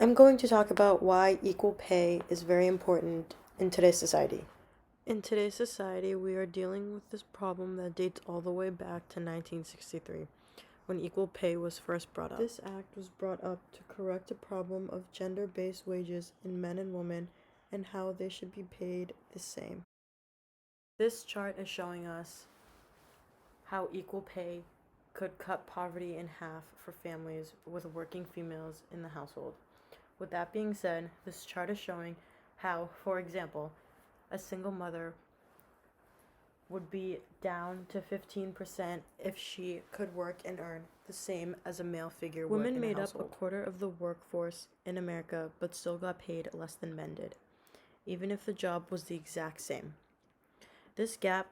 I'm going to talk about why equal pay is very important in today's society. In today's society, we are dealing with this problem that dates all the way back to 1963, when equal pay was first brought up. This act was brought up to correct a problem of gender-based wages in men and women and how they should be paid the same. This chart is showing us how equal pay could cut poverty in half for families with working females in the household. With that being said, this chart is showing how, for example, a single mother would be down to 15% if she could work and earn the same as a male figure would in a household. Women made up a quarter of the workforce in America but still got paid less than men did, even if the job was the exact same. This gap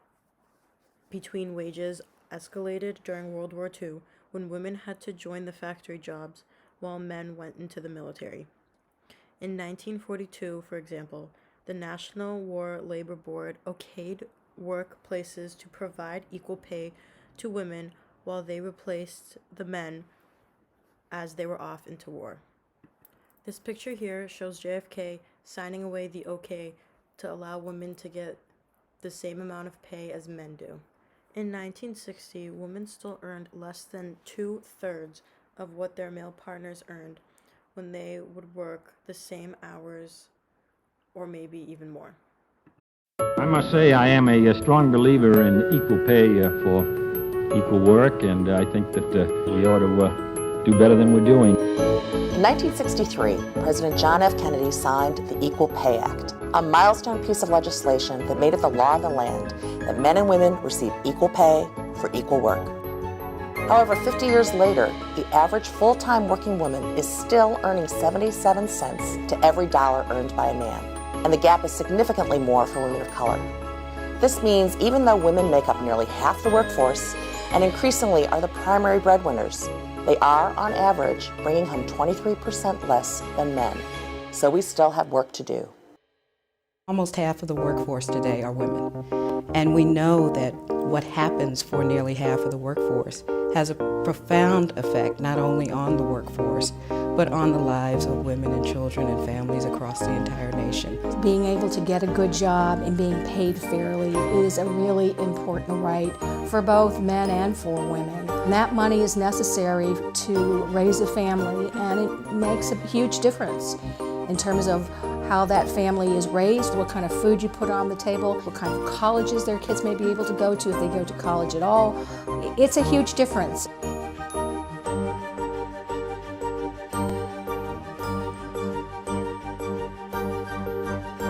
between wages escalated during World War II when women had to join the factory jobs while men went into the military. In 1942, for example, the National War Labor Board okayed workplaces to provide equal pay to women while they replaced the men as they were off into war. This picture here shows JFK signing away the okay to allow women to get the same amount of pay as men do. In 1960, women still earned less than 2/3 of what their male partners earned when they would work the same hours or maybe even more. I must say I am a strong believer in equal pay for equal work, and I think that we ought to do better than we're doing. In 1963, President John F. Kennedy signed the Equal Pay Act, a milestone piece of legislation that made it the law of the land that men and women receive equal pay for equal work. However, 50 years later, the average full-time working woman is still earning 77 cents to every dollar earned by a man, and the gap is significantly more for women of color. This means even though women make up nearly half the workforce and increasingly are the primary breadwinners, they are, on average, bringing home 23% less than men. So we still have work to do. Almost half of the workforce today are women. And we know that what happens for nearly half of the workforce has a profound effect not only on the workforce, but on the lives of women and children and families across the entire nation. Being able to get a good job and being paid fairly is a really important right for both men and for women. And that money is necessary to raise a family, and it makes a huge difference in terms of how that family is raised, what kind of food you put on the table, what kind of colleges their kids may be able to go to if they go to college at all. It's a huge difference.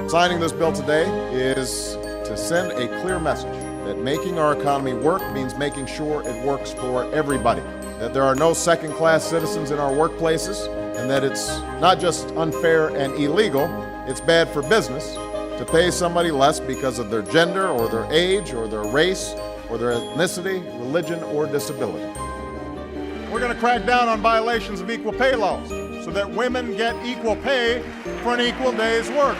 Signing this bill today is to send a clear message that making our economy work means making sure it works for everybody, that there are no second-class citizens in our workplaces, and that it's not just unfair and illegal, it's bad for business to pay somebody less because of their gender or their age or their race or their ethnicity, religion, or disability. We're going to crack down on violations of equal pay laws so that women get equal pay for an equal day's work.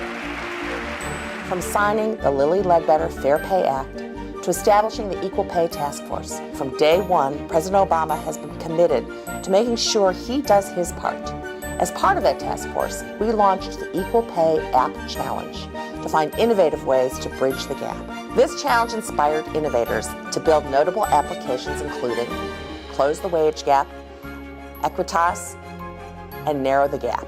From signing the Lilly Ledbetter Fair Pay Act to establishing the Equal Pay Task Force, from day one, President Obama has been committed to making sure he does his part. As part of that task force, we launched the Equal Pay App Challenge to find innovative ways to bridge the gap. This challenge inspired innovators to build notable applications including Close the Wage Gap, Equitas, and Narrow the Gap.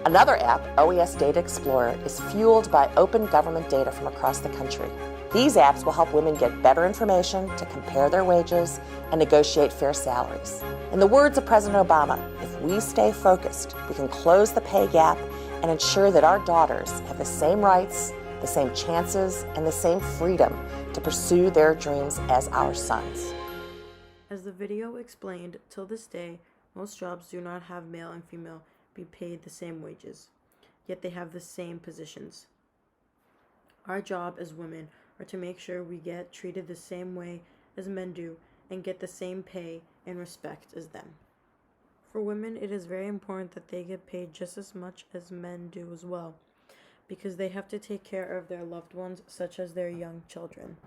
Another app, OES Data Explorer, is fueled by open government data from across the country. These apps will help women get better information to compare their wages and negotiate fair salaries. In the words of President Obama, if we stay focused, we can close the pay gap and ensure that our daughters have the same rights, the same chances, and the same freedom to pursue their dreams as our sons. As the video explained, till this day, most jobs do not have male and female be paid the same wages, yet they have the same positions. Our job as women are to make sure we get treated the same way as men do and get the same pay and respect as them. For women, it is very important that they get paid just as much as men do as well, because they have to take care of their loved ones, such as their young children.